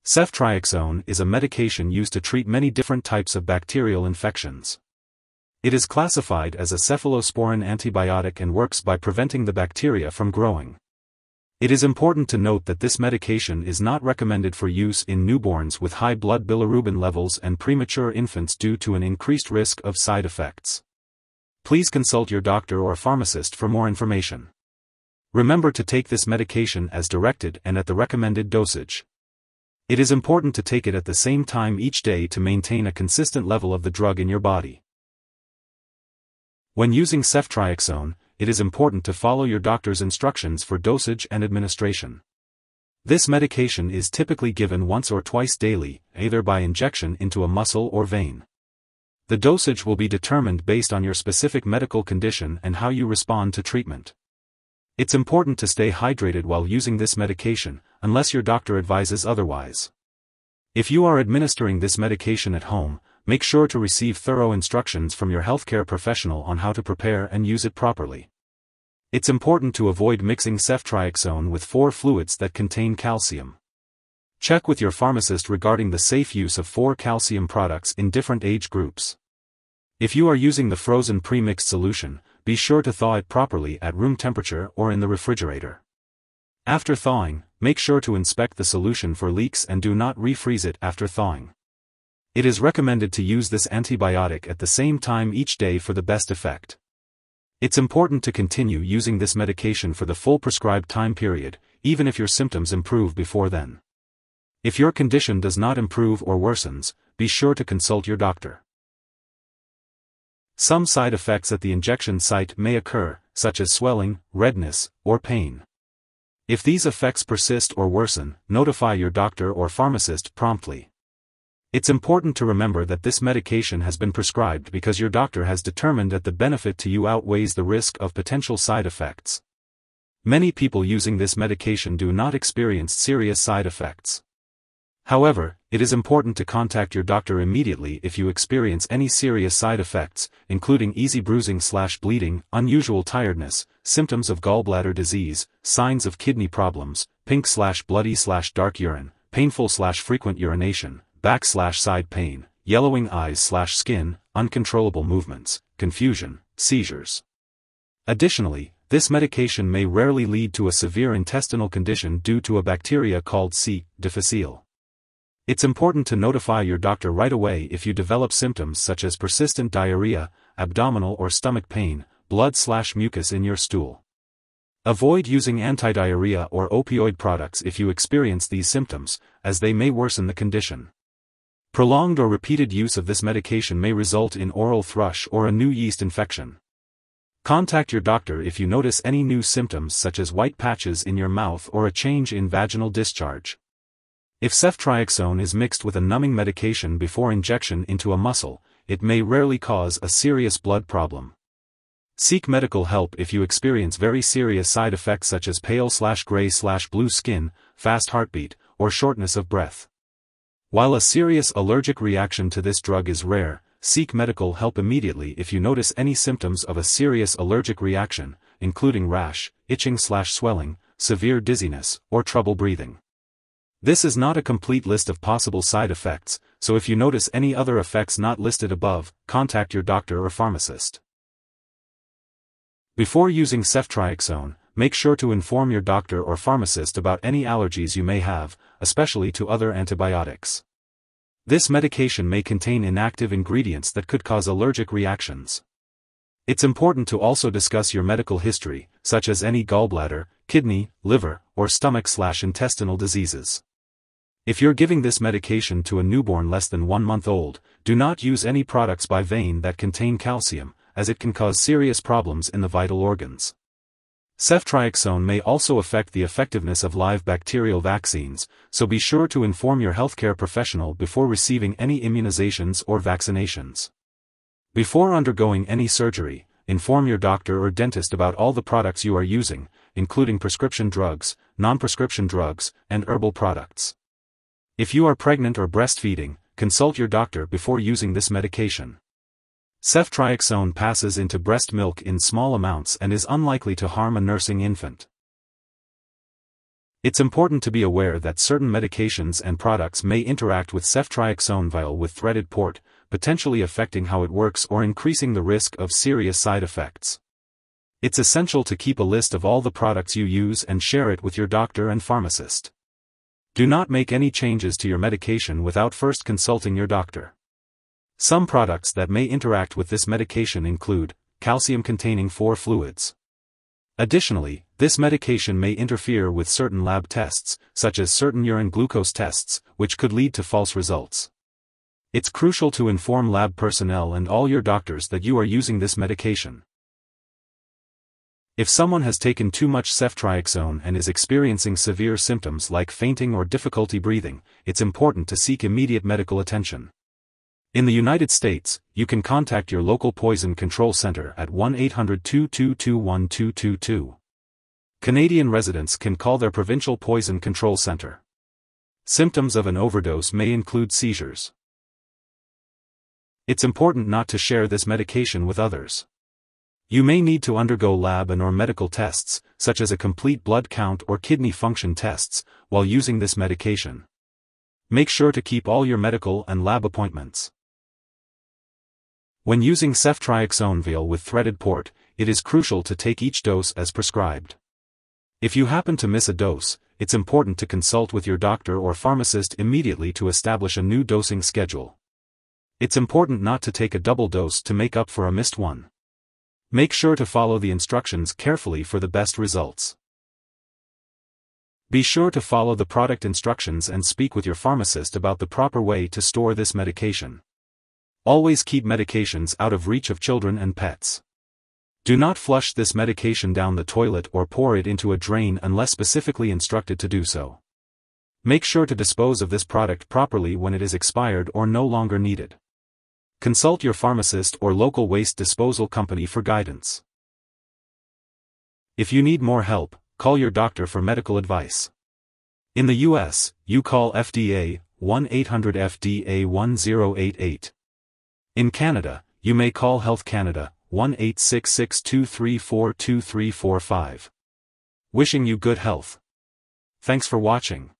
Ceftriaxone is a medication used to treat many different types of bacterial infections. It is classified as a cephalosporin antibiotic and works by preventing the bacteria from growing. It is important to note that this medication is not recommended for use in newborns with high blood bilirubin levels and premature infants due to an increased risk of side effects. Please consult your doctor or pharmacist for more information. Remember to take this medication as directed and at the recommended dosage. It is important to take it at the same time each day to maintain a consistent level of the drug in your body. When using ceftriaxone, it is important to follow your doctor's instructions for dosage and administration. This medication is typically given once or twice daily, either by injection into a muscle or vein. The dosage will be determined based on your specific medical condition and how you respond to treatment. It's important to stay hydrated while using this medication, unless your doctor advises otherwise. If you are administering this medication at home, make sure to receive thorough instructions from your healthcare professional on how to prepare and use it properly. It's important to avoid mixing ceftriaxone with 4 fluids that contain calcium. Check with your pharmacist regarding the safe use of 4 calcium products in different age groups. If you are using the frozen pre-mixed solution, be sure to thaw it properly at room temperature or in the refrigerator. After thawing, make sure to inspect the solution for leaks and do not refreeze it after thawing. It is recommended to use this antibiotic at the same time each day for the best effect. It's important to continue using this medication for the full prescribed time period, even if your symptoms improve before then. If your condition does not improve or worsens, be sure to consult your doctor. Some side effects at the injection site may occur, such as swelling, redness, or pain. If these effects persist or worsen, notify your doctor or pharmacist promptly. It's important to remember that this medication has been prescribed because your doctor has determined that the benefit to you outweighs the risk of potential side effects. Many people using this medication do not experience serious side effects. However, it is important to contact your doctor immediately if you experience any serious side effects, including easy bruising/bleeding, unusual tiredness, symptoms of gallbladder disease, signs of kidney problems, pink/bloody/dark urine, painful/frequent urination, back/side pain, yellowing eyes/skin, uncontrollable movements, confusion, seizures. Additionally, this medication may rarely lead to a severe intestinal condition due to a bacteria called C. difficile. It's important to notify your doctor right away if you develop symptoms such as persistent diarrhea, abdominal or stomach pain, blood/mucus in your stool. Avoid using antidiarrhea or opioid products if you experience these symptoms, as they may worsen the condition. Prolonged or repeated use of this medication may result in oral thrush or a new yeast infection. Contact your doctor if you notice any new symptoms such as white patches in your mouth or a change in vaginal discharge. If ceftriaxone is mixed with a numbing medication before injection into a muscle, it may rarely cause a serious blood problem. Seek medical help if you experience very serious side effects such as pale/gray/blue skin, fast heartbeat, or shortness of breath. While a serious allergic reaction to this drug is rare, seek medical help immediately if you notice any symptoms of a serious allergic reaction, including rash, itching/swelling, severe dizziness, or trouble breathing. This is not a complete list of possible side effects, so if you notice any other effects not listed above, contact your doctor or pharmacist. Before using ceftriaxone, make sure to inform your doctor or pharmacist about any allergies you may have, especially to other antibiotics. This medication may contain inactive ingredients that could cause allergic reactions. It's important to also discuss your medical history, such as any gallbladder, kidney, liver, or stomach/intestinal diseases. If you're giving this medication to a newborn less than 1 month old, do not use any products by vein that contain calcium, as it can cause serious problems in the vital organs. Ceftriaxone may also affect the effectiveness of live bacterial vaccines, so be sure to inform your healthcare professional before receiving any immunizations or vaccinations. Before undergoing any surgery, inform your doctor or dentist about all the products you are using, including prescription drugs, non-prescription drugs, and herbal products. If you are pregnant or breastfeeding, consult your doctor before using this medication. Ceftriaxone passes into breast milk in small amounts and is unlikely to harm a nursing infant. It's important to be aware that certain medications and products may interact with Ceftriaxone Vial with threaded port, potentially affecting how it works or increasing the risk of serious side effects. It's essential to keep a list of all the products you use and share it with your doctor and pharmacist. Do not make any changes to your medication without first consulting your doctor. Some products that may interact with this medication include calcium-containing 4 fluids. Additionally, this medication may interfere with certain lab tests, such as certain urine glucose tests, which could lead to false results. It's crucial to inform lab personnel and all your doctors that you are using this medication. If someone has taken too much ceftriaxone and is experiencing severe symptoms like fainting or difficulty breathing, it's important to seek immediate medical attention. In the United States, you can contact your local poison control center at 1-800-222-1222. Canadian residents can call their provincial poison control center. Symptoms of an overdose may include seizures. It's important not to share this medication with others. You may need to undergo lab and/or medical tests, such as a complete blood count or kidney function tests, while using this medication. Make sure to keep all your medical and lab appointments. When using Ceftriaxone Vial with threaded port, it is crucial to take each dose as prescribed. If you happen to miss a dose, it's important to consult with your doctor or pharmacist immediately to establish a new dosing schedule. It's important not to take a double dose to make up for a missed one. Make sure to follow the instructions carefully for the best results. Be sure to follow the product instructions and speak with your pharmacist about the proper way to store this medication. Always keep medications out of reach of children and pets. Do not flush this medication down the toilet or pour it into a drain unless specifically instructed to do so. Make sure to dispose of this product properly when it is expired or no longer needed. Consult your pharmacist or local waste disposal company for guidance. If you need more help, call your doctor for medical advice. In the US, you call FDA, 1-800-FDA-1088. In Canada, you may call Health Canada, 1-866-234-2345. Wishing you good health. Thanks for watching.